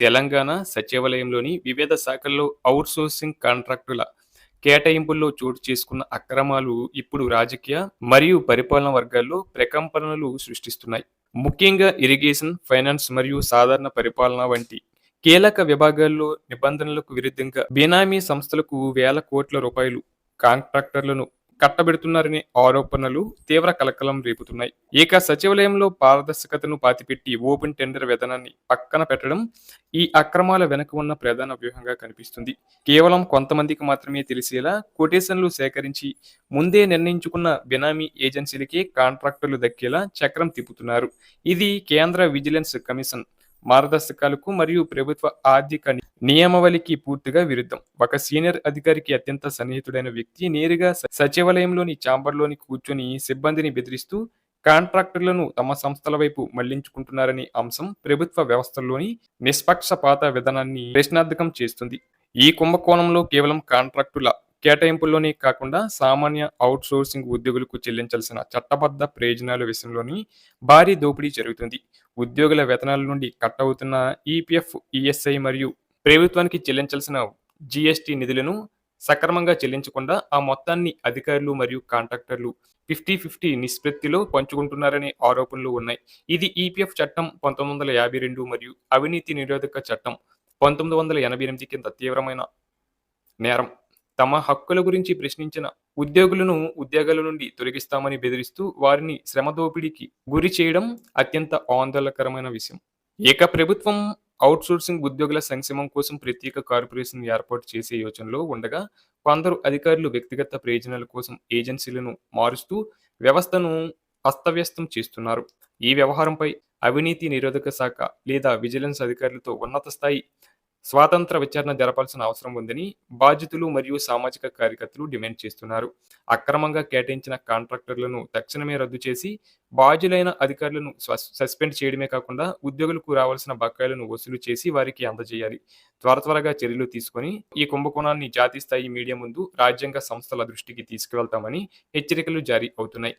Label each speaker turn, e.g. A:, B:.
A: తెలంగాణ సచివాలయంలోని వివిధ శాఖల్లో ఔట్‌సోర్సింగ్ కాంట్రాక్టుల కేటాయింపుల్లో చోటు చేసుకున్న అక్రమాలు ఇప్పుడు రాజకీయ మరియు పరిపాలనా వర్గాల్లో ప్రకంపనలు సృష్టిస్తున్నాయి. ముఖ్యంగా ఇరిగేషన్, ఫైనాన్స్ మరియు సాధారణ పరిపాలన వంటి కీలక విభాగాల్లో నిబంధనలకు విరుద్ధంగా బినామీ సంస్థలకు వేల కోట్ల రూపాయలు కాంట్రాక్టర్లను కట్టబెడుతున్నారనే ఆరోపణలు తీవ్ర కలకలం రేపుతున్నాయి. ఇక సచివాలయంలో పారదర్శకతను పాతిపెట్టి ఓపెన్ టెండర్ విధానాన్ని పక్కన పెట్టడం ఈ అక్రమాల వెనుక ఉన్న ప్రధాన వ్యూహంగా కనిపిస్తుంది. కేవలం కొంతమందికి మాత్రమే తెలిసేలా కొటేషన్లు సేకరించి ముందే నిర్ణయించుకున్న బినామీ ఏజెన్సీలకే కాంట్రాక్టులు దక్కేలా చక్రం తిప్పుతున్నారు. ఇది కేంద్ర విజిలెన్స్ కమిషన్ మార్గదర్శకాలకు మరియు ప్రభుత్వ ఆర్థిక నియమావళికి పూర్తిగా విరుద్ధం. ఒక సీనియర్ అధికారికి అత్యంత సన్నిహితుడైన వ్యక్తి నేరుగా సచివాలయంలోని ఛాంబర్లోని కూర్చొని సిబ్బందిని బెదిరిస్తూ కాంట్రాక్టర్లను తమ సంస్థల వైపు మళ్లించుకుంటున్నారనే అంశం ప్రభుత్వ వ్యవస్థల్లోని నిష్పక్షపాత విధానాన్ని ప్రశ్నార్థకం చేస్తుంది. ఈ కుంభకోణంలో కేవలం కాంట్రాక్టుల కేటాయింపుల్లోనే కాకుండా సామాన్య అవుట్‌సోర్సింగ్ ఉద్యోగులకు చెల్లించాల్సిన చట్టబద్ధ ప్రయోజనాల విషయంలోని భారీ దోపిడీ జరుగుతుంది. ఉద్యోగుల వేతనాల నుండి కట్ అవుతున్న ఈపీఎఫ్, ఈఎస్ఐ మరియు ప్రభుత్వానికి చెల్లించాల్సిన జీఎస్టీ నిధులను సక్రమంగా చెల్లించకుండా ఆ మొత్తాన్ని అధికారులు మరియు కాంట్రాక్టర్లు 50-50 నిష్పత్తిలో పంచుకుంటున్నారనే ఆరోపణలు ఉన్నాయి. ఇది ఈపీఎఫ్ చట్టం 1952 మరియు అవినీతి నిరోధక చట్టం 1988 కింద తీవ్రమైన నేరం. తమ హక్కుల గురించి ప్రశ్నించిన ఉద్యోగులను ఉద్యోగాల నుండి తొలగిస్తామని బెదిరిస్తూ వారిని శ్రమ దోపిడీకి గురి చేయడం అత్యంత ఆందోళనకరమైన విషయం. ఇక ప్రభుత్వం అవుట్‌సోర్సింగ్ ఉద్యోగుల సంక్షేమం కోసం ప్రత్యేక కార్పొరేషన్ ఏర్పాటు చేసే యోచనలో ఉండగా, కొందరు అధికారులు వ్యక్తిగత ప్రయోజనాల కోసం ఏజెన్సీలను మారుస్తూ వ్యవస్థను అస్తవ్యస్తం చేస్తున్నారు. ఈ వ్యవహారంపై అవినీతి నిరోధక శాఖ లేదా విజిలెన్స్ అధికారులతో ఉన్నత స్థాయి స్వాతంత్ర విచారణ జరపాల్సిన అవసరం ఉందని బాధితులు మరియు సామాజిక కార్యకర్తలు డిమాండ్ చేస్తున్నారు. అక్రమంగా కేటాయించిన కాంట్రాక్టర్లను తక్షణమే రద్దు చేసి బాధ్యులైన అధికారులను సస్పెండ్ చేయడమే కాకుండా ఉద్యోగులకు రావాల్సిన బకాయిలను వసూలు చేసి వారికి అందజేయాలి. త్వరగా చర్యలు తీసుకొని ఈ కుంభకోణాన్ని జాతీయ స్థాయి మీడియా ముందు రాజ్యాంగ సంస్థల దృష్టికి తీసుకువెళ్తామని హెచ్చరికలు జారీ అవుతున్నాయి.